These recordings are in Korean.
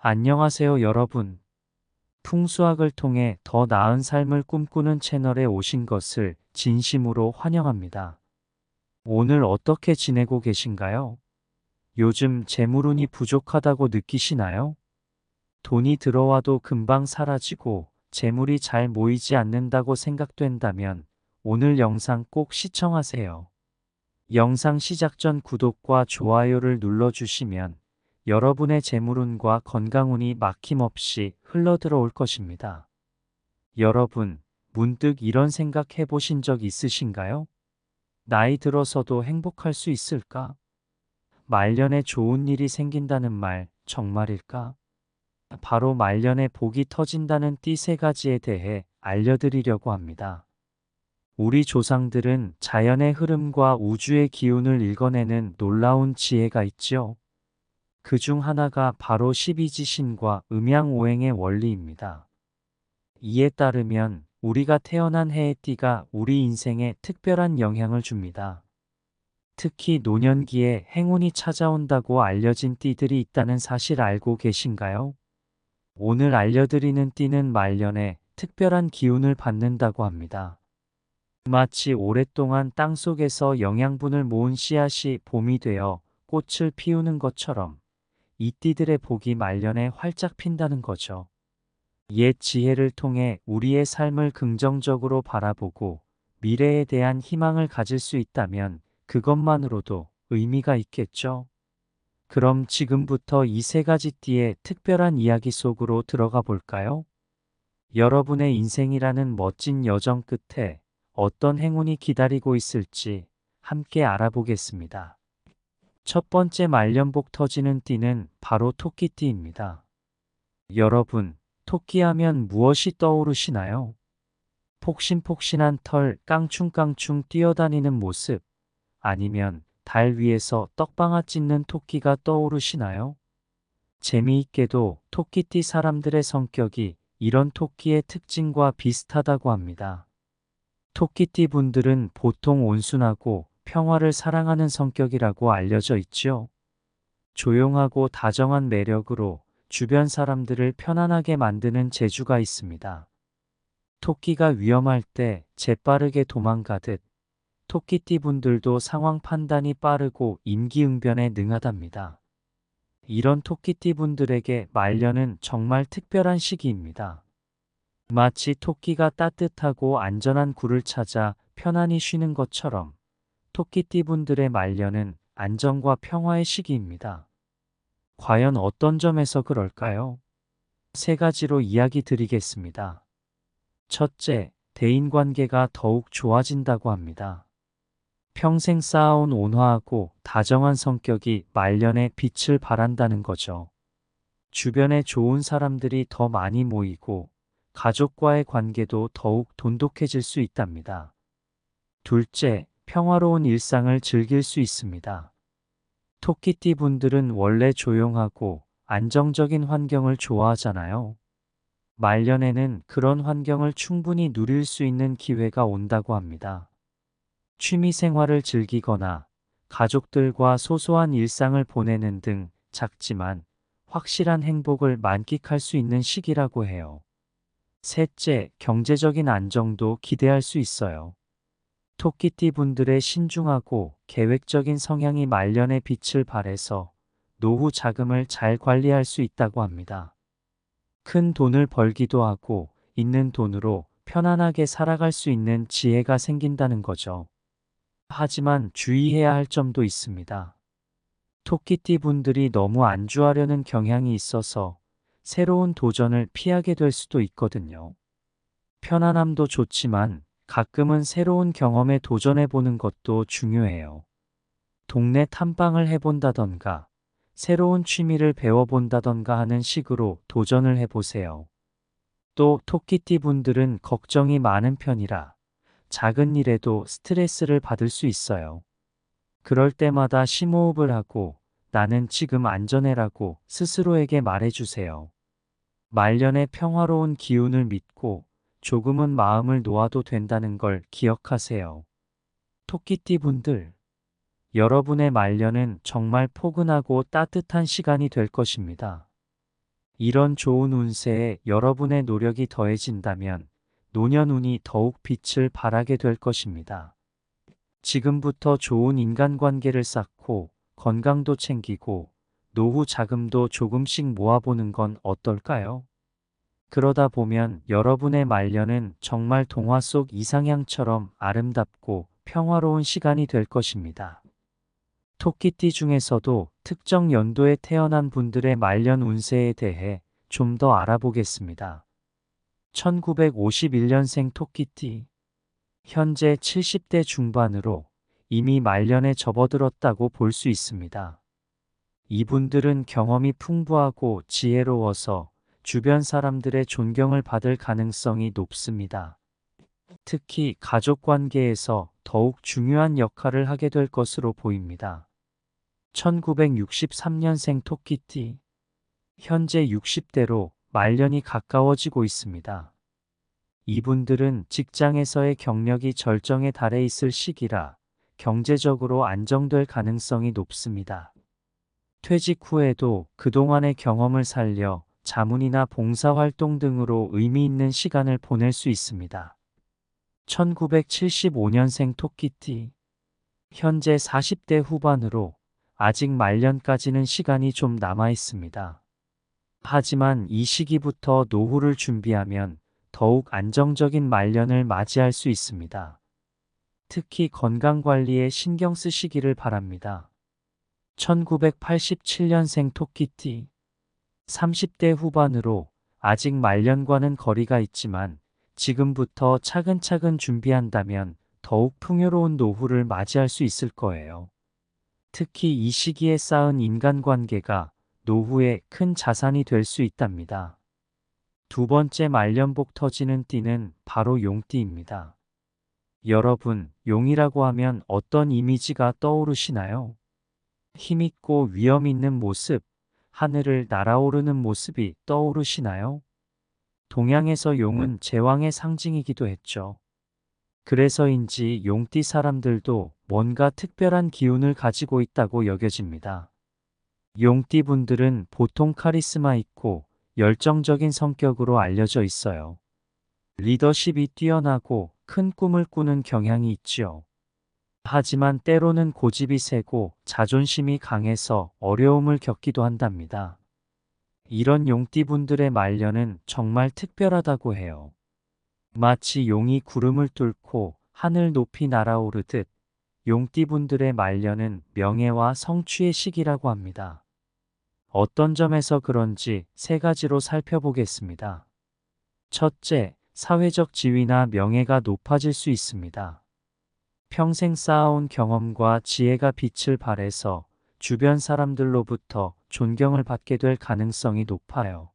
안녕하세요, 여러분. 풍수학을 통해 더 나은 삶을 꿈꾸는 채널에 오신 것을 진심으로 환영합니다. 오늘 어떻게 지내고 계신가요? 요즘 재물운이 부족하다고 느끼시나요? 돈이 들어와도 금방 사라지고 재물이 잘 모이지 않는다고 생각된다면 오늘 영상 꼭 시청하세요. 영상 시작 전 구독과 좋아요를 눌러주시면 여러분의 재물운과 건강운이 막힘없이 흘러들어올 것입니다. 여러분, 문득 이런 생각 해보신 적 있으신가요? 나이 들어서도 행복할 수 있을까? 말년에 좋은 일이 생긴다는 말 정말일까? 바로 말년에 복이 터진다는 띠 세 가지에 대해 알려드리려고 합니다. 우리 조상들은 자연의 흐름과 우주의 기운을 읽어내는 놀라운 지혜가 있죠. 그 중 하나가 바로 십이지신과 음양오행의 원리입니다. 이에 따르면 우리가 태어난 해의 띠가 우리 인생에 특별한 영향을 줍니다. 특히 노년기에 행운이 찾아온다고 알려진 띠들이 있다는 사실 알고 계신가요? 오늘 알려드리는 띠는 말년에 특별한 기운을 받는다고 합니다. 마치 오랫동안 땅속에서 영양분을 모은 씨앗이 봄이 되어 꽃을 피우는 것처럼 이 띠들의 복이 말년에 활짝 핀다는 거죠. 옛 지혜를 통해 우리의 삶을 긍정적으로 바라보고 미래에 대한 희망을 가질 수 있다면 그것만으로도 의미가 있겠죠. 그럼 지금부터 이 세 가지 띠의 특별한 이야기 속으로 들어가 볼까요? 여러분의 인생이라는 멋진 여정 끝에 어떤 행운이 기다리고 있을지 함께 알아보겠습니다. 첫 번째 말년복 터지는 띠는 바로 토끼띠입니다. 여러분, 토끼하면 무엇이 떠오르시나요? 폭신폭신한 털 깡충깡충 뛰어다니는 모습, 아니면 달 위에서 떡방아 찢는 토끼가 떠오르시나요? 재미있게도 토끼띠 사람들의 성격이 이런 토끼의 특징과 비슷하다고 합니다. 토끼띠 분들은 보통 온순하고 평화를 사랑하는 성격이라고 알려져 있죠. 조용하고 다정한 매력으로 주변 사람들을 편안하게 만드는 재주가 있습니다. 토끼가 위험할 때 재빠르게 도망가듯 토끼띠 분들도 상황 판단이 빠르고 임기응변에 능하답니다. 이런 토끼띠 분들에게 말년은 정말 특별한 시기입니다. 마치 토끼가 따뜻하고 안전한 굴을 찾아 편안히 쉬는 것처럼 토끼띠 분들의 말년은 안정과 평화의 시기입니다. 과연 어떤 점에서 그럴까요? 세 가지로 이야기 드리겠습니다. 첫째, 대인관계가 더욱 좋아진다고 합니다. 평생 쌓아온 온화하고 다정한 성격이 말년에 빛을 발한다는 거죠. 주변에 좋은 사람들이 더 많이 모이고 가족과의 관계도 더욱 돈독해질 수 있답니다. 둘째, 평화로운 일상을 즐길 수 있습니다. 토끼띠 분들은 원래 조용하고 안정적인 환경을 좋아하잖아요. 말년에는 그런 환경을 충분히 누릴 수 있는 기회가 온다고 합니다. 취미 생활을 즐기거나 가족들과 소소한 일상을 보내는 등 작지만 확실한 행복을 만끽할 수 있는 시기라고 해요. 셋째, 경제적인 안정도 기대할 수 있어요. 토끼띠 분들의 신중하고 계획적인 성향이 말년에 빛을 발해서 노후 자금을 잘 관리할 수 있다고 합니다. 큰 돈을 벌기도 하고 있는 돈으로 편안하게 살아갈 수 있는 지혜가 생긴다는 거죠. 하지만 주의해야 할 점도 있습니다. 토끼띠 분들이 너무 안주하려는 경향이 있어서 새로운 도전을 피하게 될 수도 있거든요. 편안함도 좋지만 가끔은 새로운 경험에 도전해 보는 것도 중요해요. 동네 탐방을 해본다던가 새로운 취미를 배워본다던가 하는 식으로 도전을 해보세요. 또 토끼띠 분들은 걱정이 많은 편이라 작은 일에도 스트레스를 받을 수 있어요. 그럴 때마다 심호흡을 하고 나는 지금 안전해라고 스스로에게 말해주세요. 말년의 평화로운 기운을 믿고 조금은 마음을 놓아도 된다는 걸 기억하세요. 토끼띠 분들, 여러분의 말년은 정말 포근하고 따뜻한 시간이 될 것입니다. 이런 좋은 운세에 여러분의 노력이 더해진다면 노년운이 더욱 빛을 발하게 될 것입니다. 지금부터 좋은 인간관계를 쌓고 건강도 챙기고 노후 자금도 조금씩 모아보는 건 어떨까요? 그러다 보면 여러분의 말년은 정말 동화 속 이상향처럼 아름답고 평화로운 시간이 될 것입니다. 토끼띠 중에서도 특정 연도에 태어난 분들의 말년 운세에 대해 좀 더 알아보겠습니다. 1951년생 토끼띠. 현재 70대 중반으로 이미 말년에 접어들었다고 볼 수 있습니다. 이분들은 경험이 풍부하고 지혜로워서 주변 사람들의 존경을 받을 가능성이 높습니다. 특히 가족 관계에서 더욱 중요한 역할을 하게 될 것으로 보입니다. 1963년생 토끼띠. 현재 60대로 말년이 가까워지고 있습니다. 이분들은 직장에서의 경력이 절정에 달해 있을 시기라 경제적으로 안정될 가능성이 높습니다. 퇴직 후에도 그동안의 경험을 살려 자문이나 봉사활동 등으로 의미 있는 시간을 보낼 수 있습니다. 1975년생 토끼띠. 현재 40대 후반으로 아직 말년까지는 시간이 좀 남아 있습니다. 하지만 이 시기부터 노후를 준비하면 더욱 안정적인 말년을 맞이할 수 있습니다. 특히 건강관리에 신경 쓰시기를 바랍니다. 1987년생 토끼띠. 30대 후반으로 아직 말년과는 거리가 있지만 지금부터 차근차근 준비한다면 더욱 풍요로운 노후를 맞이할 수 있을 거예요. 특히 이 시기에 쌓은 인간관계가 노후에 큰 자산이 될 수 있답니다. 두 번째 말년복 터지는 띠는 바로 용띠입니다. 여러분, 용이라고 하면 어떤 이미지가 떠오르시나요? 힘있고 위험 있는 모습, 하늘을 날아오르는 모습이 떠오르시나요? 동양에서 용은 제왕의 상징이기도 했죠. 그래서인지 용띠 사람들도 뭔가 특별한 기운을 가지고 있다고 여겨집니다. 용띠 분들은 보통 카리스마 있고 열정적인 성격으로 알려져 있어요. 리더십이 뛰어나고 큰 꿈을 꾸는 경향이 있지요. 하지만 때로는 고집이 세고 자존심이 강해서 어려움을 겪기도 한답니다. 이런 용띠 분들의 말년은 정말 특별하다고 해요. 마치 용이 구름을 뚫고 하늘 높이 날아오르듯 용띠 분들의 말년은 명예와 성취의 시기라고 합니다. 어떤 점에서 그런지 세 가지로 살펴보겠습니다. 첫째, 사회적 지위나 명예가 높아질 수 있습니다. 평생 쌓아온 경험과 지혜가 빛을 발해서 주변 사람들로부터 존경을 받게 될 가능성이 높아요.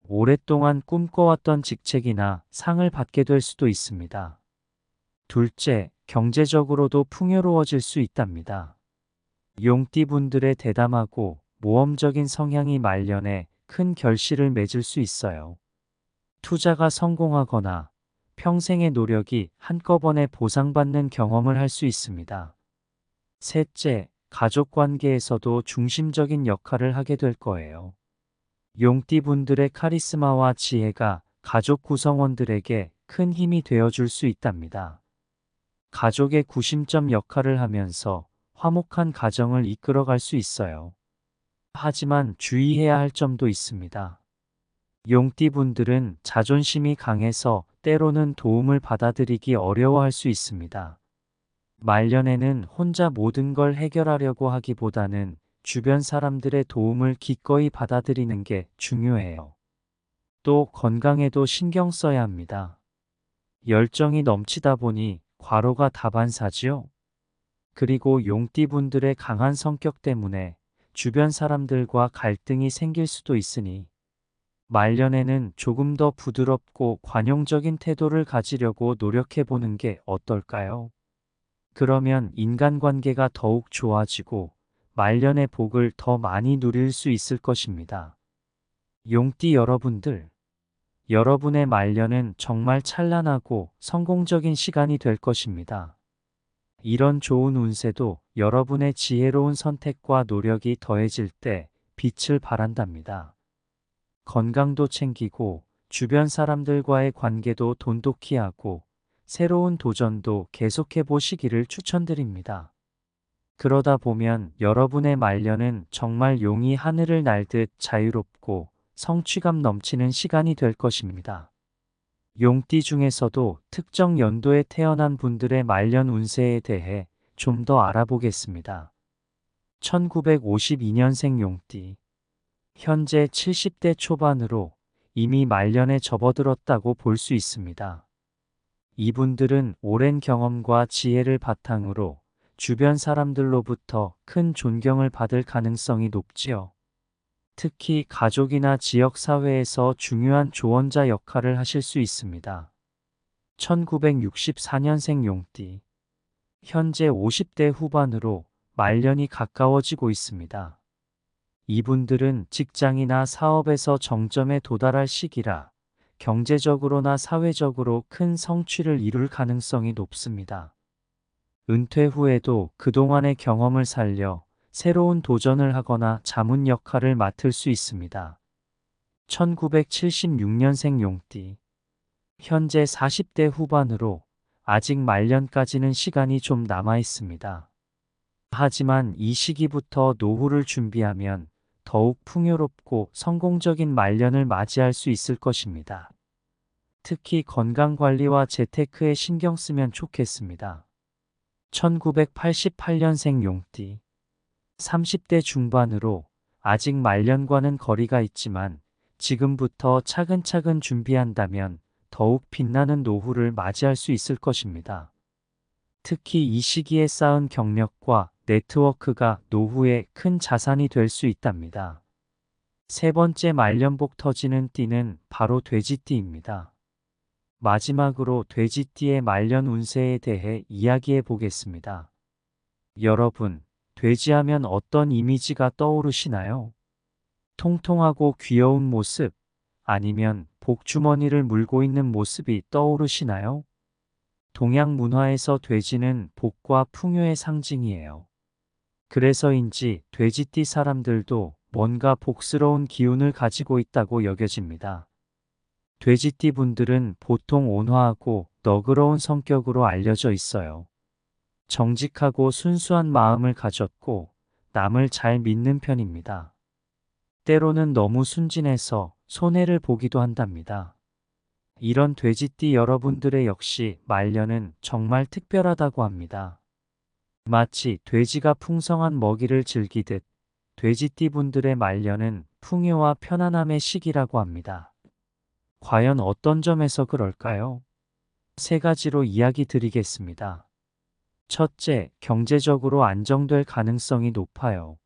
오랫동안 꿈꿔왔던 직책이나 상을 받게 될 수도 있습니다. 둘째, 경제적으로도 풍요로워질 수 있답니다. 용띠 분들의 대담하고 모험적인 성향이 말년에 큰 결실을 맺을 수 있어요. 투자가 성공하거나 평생의 노력이 한꺼번에 보상받는 경험을 할 수 있습니다. 셋째, 가족 관계에서도 중심적인 역할을 하게 될 거예요. 용띠 분들의 카리스마와 지혜가 가족 구성원들에게 큰 힘이 되어줄 수 있답니다. 가족의 구심점 역할을 하면서 화목한 가정을 이끌어갈 수 있어요. 하지만 주의해야 할 점도 있습니다. 용띠 분들은 자존심이 강해서 때로는 도움을 받아들이기 어려워할 수 있습니다. 말년에는 혼자 모든 걸 해결하려고 하기보다는 주변 사람들의 도움을 기꺼이 받아들이는 게 중요해요. 또 건강에도 신경 써야 합니다. 열정이 넘치다 보니 과로가 다반사지요. 그리고 용띠 분들의 강한 성격 때문에 주변 사람들과 갈등이 생길 수도 있으니 말년에는 조금 더 부드럽고 관용적인 태도를 가지려고 노력해 보는 게 어떨까요? 그러면 인간관계가 더욱 좋아지고 말년의 복을 더 많이 누릴 수 있을 것입니다. 용띠 여러분들, 여러분의 말년은 정말 찬란하고 성공적인 시간이 될 것입니다. 이런 좋은 운세도 여러분의 지혜로운 선택과 노력이 더해질 때 빛을 발한답니다. 건강도 챙기고 주변 사람들과의 관계도 돈독히 하고 새로운 도전도 계속해 보시기를 추천드립니다. 그러다 보면 여러분의 말년은 정말 용이 하늘을 날듯 자유롭고 성취감 넘치는 시간이 될 것입니다. 용띠 중에서도 특정 연도에 태어난 분들의 말년 운세에 대해 좀 더 알아보겠습니다. 1952년생 용띠. 현재 70대 초반으로 이미 말년에 접어들었다고 볼 수 있습니다. 이분들은 오랜 경험과 지혜를 바탕으로 주변 사람들로부터 큰 존경을 받을 가능성이 높지요. 특히 가족이나 지역사회에서 중요한 조언자 역할을 하실 수 있습니다. 1964년생 용띠. 현재 50대 후반으로 말년이 가까워지고 있습니다. 이분들은 직장이나 사업에서 정점에 도달할 시기라 경제적으로나 사회적으로 큰 성취를 이룰 가능성이 높습니다. 은퇴 후에도 그동안의 경험을 살려 새로운 도전을 하거나 자문 역할을 맡을 수 있습니다. 1976년생 용띠. 현재 40대 후반으로 아직 말년까지는 시간이 좀 남아 있습니다. 하지만 이 시기부터 노후를 준비하면 더욱 풍요롭고 성공적인 말년을 맞이할 수 있을 것입니다. 특히 건강관리와 재테크에 신경 쓰면 좋겠습니다. 1988년생 용띠. 30대 중반으로 아직 말년과는 거리가 있지만 지금부터 차근차근 준비한다면 더욱 빛나는 노후를 맞이할 수 있을 것입니다. 특히 이 시기에 쌓은 경력과 네트워크가 노후에 큰 자산이 될 수 있답니다. 세 번째 말년복 터지는 띠는 바로 돼지띠입니다. 마지막으로 돼지띠의 말년 운세에 대해 이야기해 보겠습니다. 여러분, 돼지하면 어떤 이미지가 떠오르시나요? 통통하고 귀여운 모습, 아니면 복주머니를 물고 있는 모습이 떠오르시나요? 동양 문화에서 돼지는 복과 풍요의 상징이에요. 그래서인지 돼지띠 사람들도 뭔가 복스러운 기운을 가지고 있다고 여겨집니다. 돼지띠 분들은 보통 온화하고 너그러운 성격으로 알려져 있어요. 정직하고 순수한 마음을 가졌고 남을 잘 믿는 편입니다. 때로는 너무 순진해서 손해를 보기도 한답니다. 이런 돼지띠 여러분들의 역시 말년은 정말 특별하다고 합니다. 마치 돼지가 풍성한 먹이를 즐기듯 돼지띠 분들의 말년은 풍요와 편안함의 시기라고 합니다. 과연 어떤 점에서 그럴까요? 세 가지로 이야기 드리겠습니다. 첫째, 경제적으로 안정될 가능성이 높아요.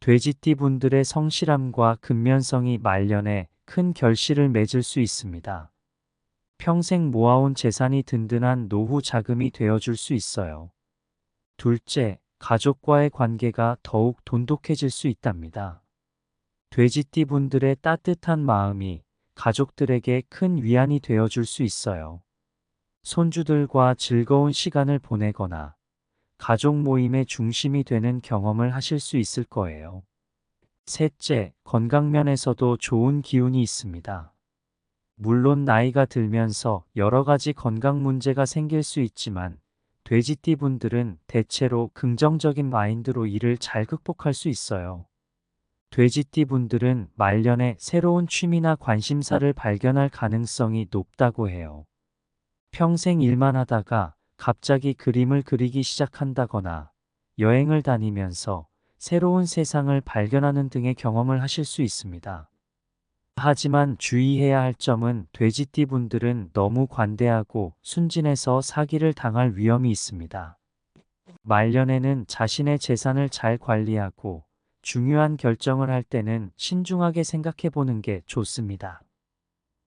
돼지띠 분들의 성실함과 근면성이 말년에 큰 결실을 맺을 수 있습니다. 평생 모아온 재산이 든든한 노후 자금이 되어줄 수 있어요. 둘째, 가족과의 관계가 더욱 돈독해질 수 있답니다. 돼지띠 분들의 따뜻한 마음이 가족들에게 큰 위안이 되어줄 수 있어요. 손주들과 즐거운 시간을 보내거나 가족 모임의 중심이 되는 경험을 하실 수 있을 거예요. 셋째, 건강면에서도 좋은 기운이 있습니다. 물론 나이가 들면서 여러 가지 건강 문제가 생길 수 있지만 돼지띠 분들은 대체로 긍정적인 마인드로 이를 잘 극복할 수 있어요. 돼지띠 분들은 말년에 새로운 취미나 관심사를 발견할 가능성이 높다고 해요. 평생 일만 하다가 갑자기 그림을 그리기 시작한다거나 여행을 다니면서 새로운 세상을 발견하는 등의 경험을 하실 수 있습니다. 하지만 주의해야 할 점은 돼지띠 분들은 너무 관대하고 순진해서 사기를 당할 위험이 있습니다. 말년에는 자신의 재산을 잘 관리하고 중요한 결정을 할 때는 신중하게 생각해 보는 게 좋습니다.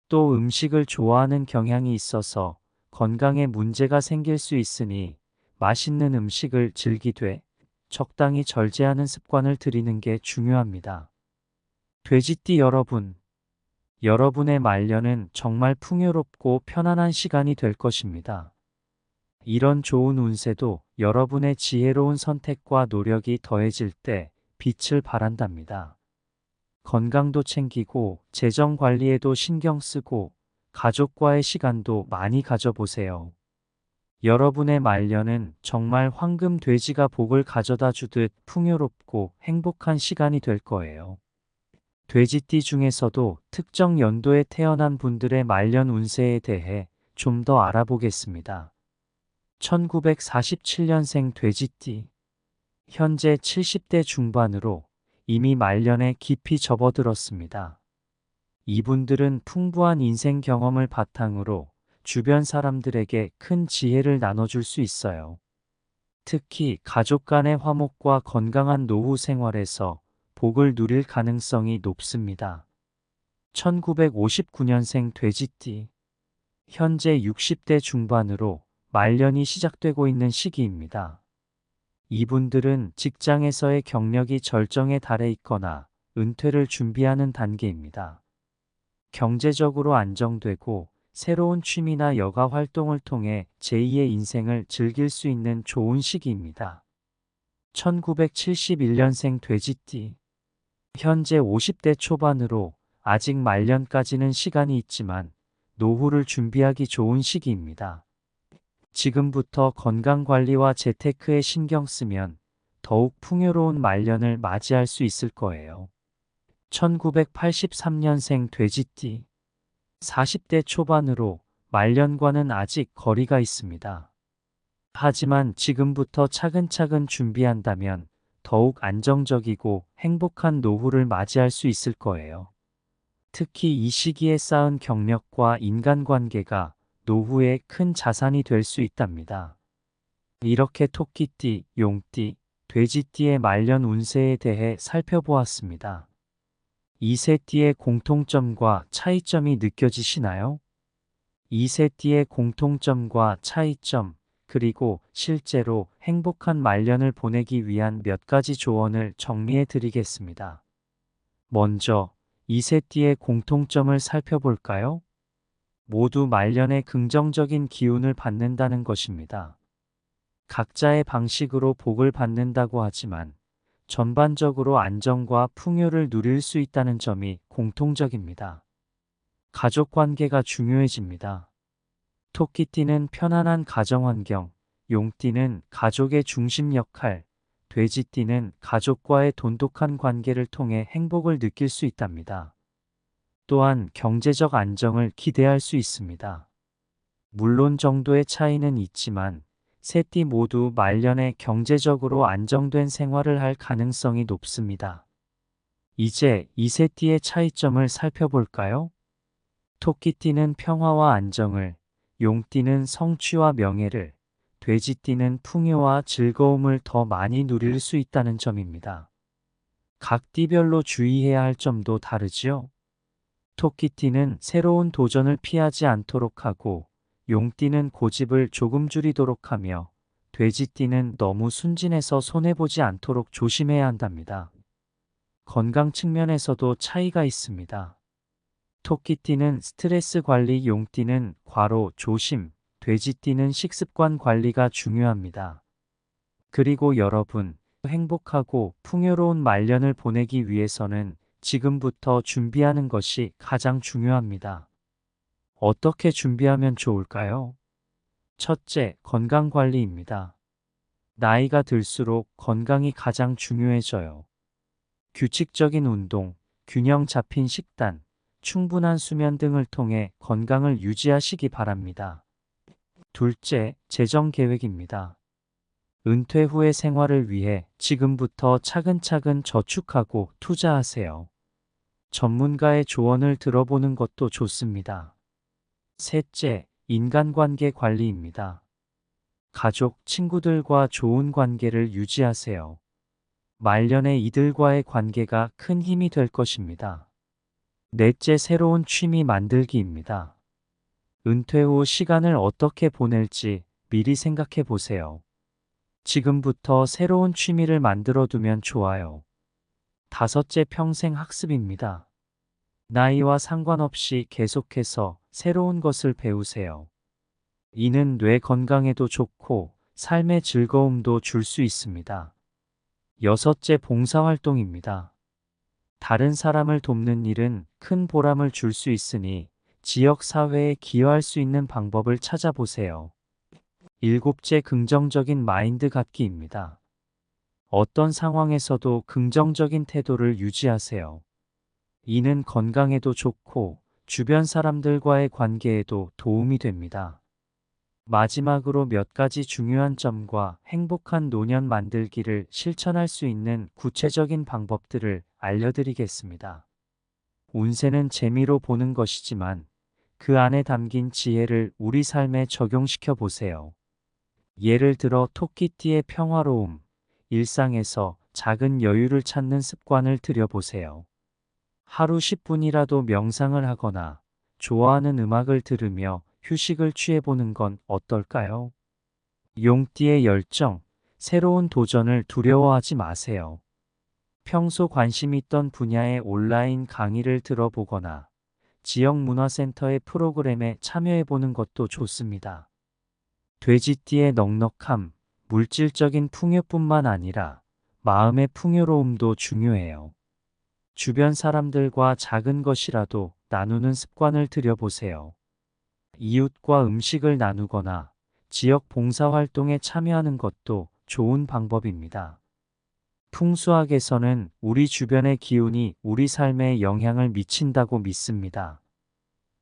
또 음식을 좋아하는 경향이 있어서 건강에 문제가 생길 수 있으니 맛있는 음식을 즐기되 적당히 절제하는 습관을 들이는 게 중요합니다. 돼지띠 여러분, 여러분의 말년은 정말 풍요롭고 편안한 시간이 될 것입니다. 이런 좋은 운세도 여러분의 지혜로운 선택과 노력이 더해질 때 빛을 발한답니다. 건강도 챙기고 재정 관리에도 신경 쓰고 가족과의 시간도 많이 가져보세요. 여러분의 말년은 정말 황금 돼지가 복을 가져다 주듯 풍요롭고 행복한 시간이 될 거예요. 돼지띠 중에서도 특정 연도에 태어난 분들의 말년 운세에 대해 좀 더 알아보겠습니다. 1947년생 돼지띠. 현재 70대 중반으로 이미 말년에 깊이 접어들었습니다. 이분들은 풍부한 인생 경험을 바탕으로 주변 사람들에게 큰 지혜를 나눠줄 수 있어요. 특히 가족 간의 화목과 건강한 노후 생활에서 복을 누릴 가능성이 높습니다. 1959년생 돼지띠. 현재 60대 중반으로 말년이 시작되고 있는 시기입니다. 이분들은 직장에서의 경력이 절정에 달해 있거나 은퇴를 준비하는 단계입니다. 경제적으로 안정되고 새로운 취미나 여가 활동을 통해 제2의 인생을 즐길 수 있는 좋은 시기입니다. 1971년생 돼지띠. 현재 50대 초반으로 아직 말년까지는 시간이 있지만 노후를 준비하기 좋은 시기입니다. 지금부터 건강관리와 재테크에 신경 쓰면 더욱 풍요로운 말년을 맞이할 수 있을 거예요. 1983년생 돼지띠. 40대 초반으로 말년과는 아직 거리가 있습니다. 하지만 지금부터 차근차근 준비한다면 더욱 안정적이고 행복한 노후를 맞이할 수 있을 거예요. 특히 이 시기에 쌓은 경력과 인간관계가 노후에 큰 자산이 될 수 있답니다. 이렇게 토끼띠, 용띠, 돼지띠의 말년 운세에 대해 살펴보았습니다. 이 세 띠의 공통점과 차이점이 느껴지시나요? 이 세 띠의 공통점과 차이점, 그리고 실제로 행복한 말년을 보내기 위한 몇 가지 조언을 정리해 드리겠습니다. 먼저 이 세 띠의 공통점을 살펴볼까요? 모두 말년에 긍정적인 기운을 받는다는 것입니다. 각자의 방식으로 복을 받는다고 하지만 전반적으로 안정과 풍요를 누릴 수 있다는 점이 공통적입니다. 가족 관계가 중요해집니다. 토끼띠는 편안한 가정환경, 용띠는 가족의 중심 역할, 돼지띠는 가족과의 돈독한 관계를 통해 행복을 느낄 수 있답니다. 또한 경제적 안정을 기대할 수 있습니다. 물론 정도의 차이는 있지만 세 띠 모두 말년에 경제적으로 안정된 생활을 할 가능성이 높습니다. 이제 이 세 띠의 차이점을 살펴볼까요? 토끼띠는 평화와 안정을, 용띠는 성취와 명예를, 돼지띠는 풍요와 즐거움을 더 많이 누릴 수 있다는 점입니다. 각 띠별로 주의해야 할 점도 다르지요? 토끼띠는 새로운 도전을 피하지 않도록 하고 용띠는 고집을 조금 줄이도록 하며 돼지띠는 너무 순진해서 손해보지 않도록 조심해야 한답니다. 건강 측면에서도 차이가 있습니다. 토끼띠는 스트레스 관리, 용띠는 과로, 조심, 돼지띠는 식습관 관리가 중요합니다. 그리고 여러분, 행복하고 풍요로운 말년을 보내기 위해서는 지금부터 준비하는 것이 가장 중요합니다. 어떻게 준비하면 좋을까요? 첫째, 건강관리입니다. 나이가 들수록 건강이 가장 중요해져요. 규칙적인 운동, 균형 잡힌 식단, 충분한 수면 등을 통해 건강을 유지하시기 바랍니다. 둘째, 재정 계획입니다. 은퇴 후의 생활을 위해 지금부터 차근차근 저축하고 투자하세요. 전문가의 조언을 들어보는 것도 좋습니다. 셋째, 인간관계 관리입니다. 가족, 친구들과 좋은 관계를 유지하세요. 말년에 이들과의 관계가 큰 힘이 될 것입니다. 넷째, 새로운 취미 만들기입니다. 은퇴 후 시간을 어떻게 보낼지 미리 생각해 보세요. 지금부터 새로운 취미를 만들어 두면 좋아요. 다섯째, 평생 학습입니다. 나이와 상관없이 계속해서 새로운 것을 배우세요. 이는 뇌 건강에도 좋고 삶의 즐거움도 줄 수 있습니다. 여섯째, 봉사활동입니다. 다른 사람을 돕는 일은 큰 보람을 줄 수 있으니 지역 사회에 기여할 수 있는 방법을 찾아보세요. 일곱째, 긍정적인 마인드 갖기입니다. 어떤 상황에서도 긍정적인 태도를 유지하세요. 이는 건강에도 좋고 주변 사람들과의 관계에도 도움이 됩니다. 마지막으로 몇 가지 중요한 점과 행복한 노년 만들기를 실천할 수 있는 구체적인 방법들을 알려드리겠습니다. 운세는 재미로 보는 것이지만 그 안에 담긴 지혜를 우리 삶에 적용시켜 보세요. 예를 들어 토끼띠의 평화로움, 일상에서 작은 여유를 찾는 습관을 들여보세요. 하루 10분이라도 명상을 하거나 좋아하는 음악을 들으며 휴식을 취해보는 건 어떨까요? 용띠의 열정, 새로운 도전을 두려워하지 마세요. 평소 관심 있던 분야의 온라인 강의를 들어보거나 지역 문화센터의 프로그램에 참여해보는 것도 좋습니다. 돼지띠의 넉넉함, 물질적인 풍요뿐만 아니라 마음의 풍요로움도 중요해요. 주변 사람들과 작은 것이라도 나누는 습관을 들여보세요. 이웃과 음식을 나누거나 지역 봉사활동에 참여하는 것도 좋은 방법입니다. 풍수학에서는 우리 주변의 기운이 우리 삶에 영향을 미친다고 믿습니다.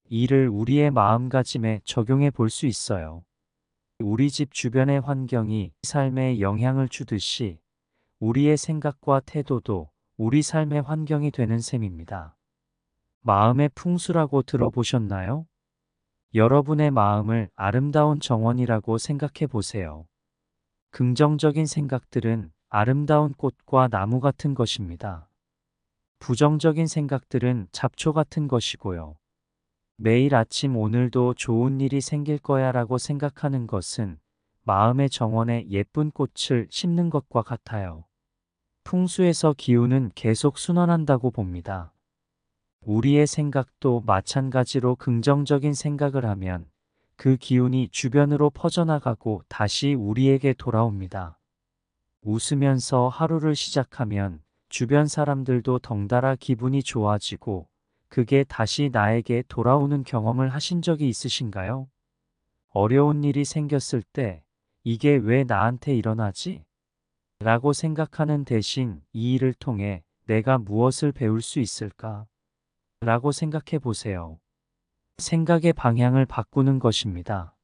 이를 우리의 마음가짐에 적용해 볼 수 있어요. 우리 집 주변의 환경이 삶에 영향을 주듯이 우리의 생각과 태도도 우리 삶의 환경이 되는 셈입니다. 마음의 풍수라고 들어보셨나요? 여러분의 마음을 아름다운 정원이라고 생각해 보세요. 긍정적인 생각들은 아름다운 꽃과 나무 같은 것입니다. 부정적인 생각들은 잡초 같은 것이고요. 매일 아침 오늘도 좋은 일이 생길 거야 라고 생각하는 것은 마음의 정원에 예쁜 꽃을 심는 것과 같아요. 풍수에서 기운은 계속 순환한다고 봅니다. 우리의 생각도 마찬가지로 긍정적인 생각을 하면 그 기운이 주변으로 퍼져나가고 다시 우리에게 돌아옵니다. 웃으면서 하루를 시작하면 주변 사람들도 덩달아 기분이 좋아지고 그게 다시 나에게 돌아오는 경험을 하신 적이 있으신가요? 어려운 일이 생겼을 때 이게 왜 나한테 일어나지? 라고 생각하는 대신 이 일을 통해 내가 무엇을 배울 수 있을까? 라고 생각해 보세요. 생각의 방향을 바꾸는 것입니다.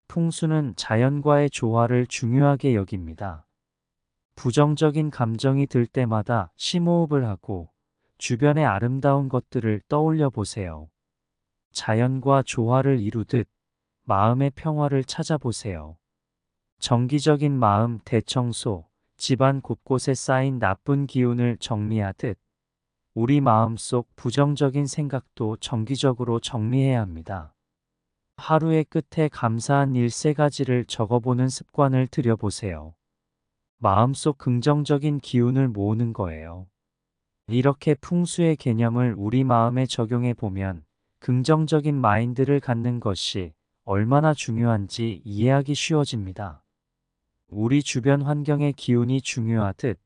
풍수는 자연과의 조화를 중요하게 여깁니다. 부정적인 감정이 들 때마다 심호흡을 하고 주변의 아름다운 것들을 떠올려 보세요. 자연과 조화를 이루듯 마음의 평화를 찾아보세요. 정기적인 마음 대청소, 집안 곳곳에 쌓인 나쁜 기운을 정리하듯 우리 마음속 부정적인 생각도 정기적으로 정리해야 합니다. 하루의 끝에 감사한 일 3가지를 적어보는 습관을 들여보세요. 마음속 긍정적인 기운을 모으는 거예요. 이렇게 풍수의 개념을 우리 마음에 적용해 보면 긍정적인 마인드를 갖는 것이 얼마나 중요한지 이해하기 쉬워집니다. 우리 주변 환경의 기운이 중요하듯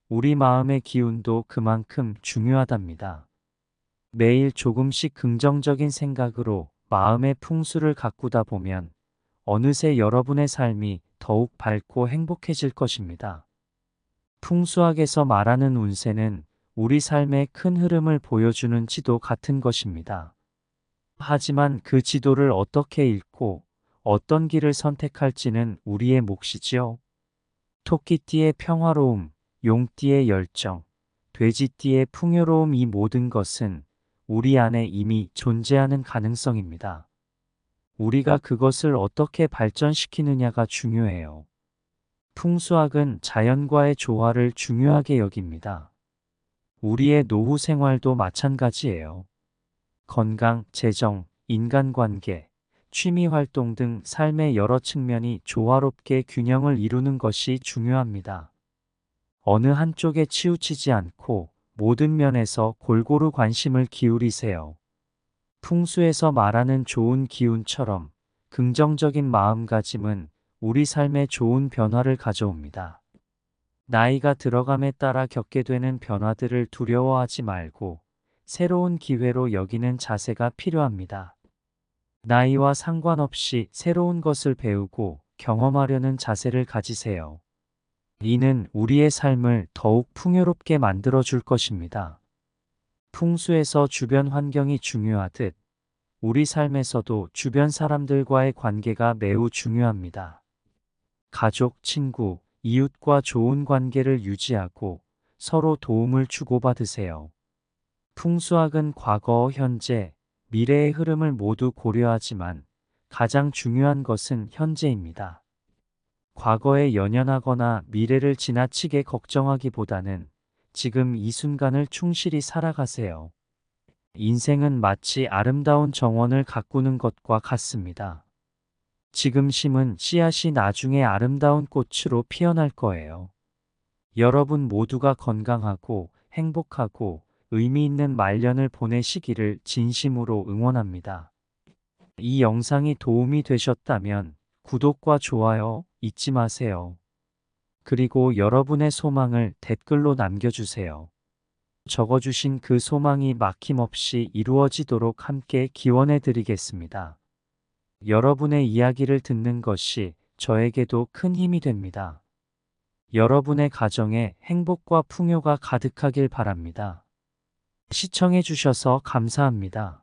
우리 마음의 기운도 그만큼 중요하답니다. 매일 조금씩 긍정적인 생각으로 마음의 풍수를 가꾸다 보면 어느새 여러분의 삶이 더욱 밝고 행복해질 것입니다. 풍수학에서 말하는 운세는 우리 삶의 큰 흐름을 보여주는 지도 같은 것입니다. 하지만 그 지도를 어떻게 읽고 어떤 길을 선택할지는 우리의 몫이지요. 토끼띠의 평화로움, 용띠의 열정, 돼지띠의 풍요로움, 이 모든 것은 우리 안에 이미 존재하는 가능성입니다. 우리가 그것을 어떻게 발전시키느냐가 중요해요. 풍수학은 자연과의 조화를 중요하게 여깁니다. 우리의 노후 생활도 마찬가지예요. 건강, 재정, 인간관계, 취미활동 등 삶의 여러 측면이 조화롭게 균형을 이루는 것이 중요합니다. 어느 한쪽에 치우치지 않고 모든 면에서 골고루 관심을 기울이세요. 풍수에서 말하는 좋은 기운처럼 긍정적인 마음가짐은 우리 삶에 좋은 변화를 가져옵니다. 나이가 들어감에 따라 겪게 되는 변화들을 두려워하지 말고 새로운 기회로 여기는 자세가 필요합니다. 나이와 상관없이 새로운 것을 배우고 경험하려는 자세를 가지세요. 이는 우리의 삶을 더욱 풍요롭게 만들어 줄 것입니다. 풍수에서 주변 환경이 중요하듯 우리 삶에서도 주변 사람들과의 관계가 매우 중요합니다. 가족, 친구, 이웃과 좋은 관계를 유지하고 서로 도움을 주고받으세요. 풍수학은 과거, 현재, 미래의 흐름을 모두 고려하지만 가장 중요한 것은 현재입니다. 과거에 연연하거나 미래를 지나치게 걱정하기보다는 지금 이 순간을 충실히 살아가세요. 인생은 마치 아름다운 정원을 가꾸는 것과 같습니다. 지금 심은 씨앗이 나중에 아름다운 꽃으로 피어날 거예요. 여러분 모두가 건강하고 행복하고 의미 있는 말년을 보내시기를 진심으로 응원합니다. 이 영상이 도움이 되셨다면 구독과 좋아요 잊지 마세요. 그리고 여러분의 소망을 댓글로 남겨주세요. 적어주신 그 소망이 막힘없이 이루어지도록 함께 기원해 드리겠습니다. 여러분의 이야기를 듣는 것이 저에게도 큰 힘이 됩니다. 여러분의 가정에 행복과 풍요가 가득하길 바랍니다. 시청해 주셔서 감사합니다.